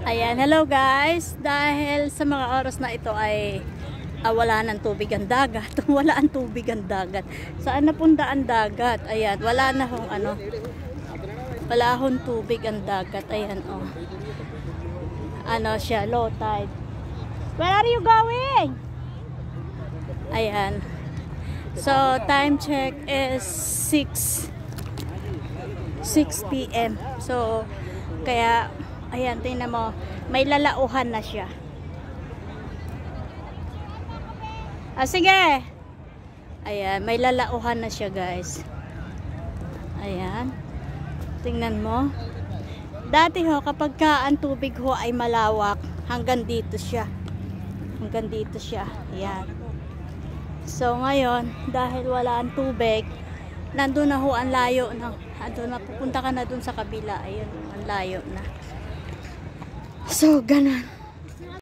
Ayan, hello guys. Dahil sa mga oras na ito ay wala ng tubig ang dagat. Wala ang tubig ang dagat. Saan napunta ang dagat? Ayan, wala na hong wala hong tubig ang dagat. Ayan, oh. Ano siya, low tide. Where are you going? Ayan. So, time check is 6 p.m. So, kaya ayan, tingnan mo, may lalauhan na siya. Sige. Ayan, may lalauhan na siya, guys. Ayan. Tingnan mo. Dati ho, kapag ang tubig ho ay malawak, hanggang dito siya. Hanggang dito siya. Ayan. So, ngayon, dahil wala ang tubig, nandun na ho ang layo na. Andun na, pupunta ka na dun sa kabila. Ayun, ang layo na. So, ganun.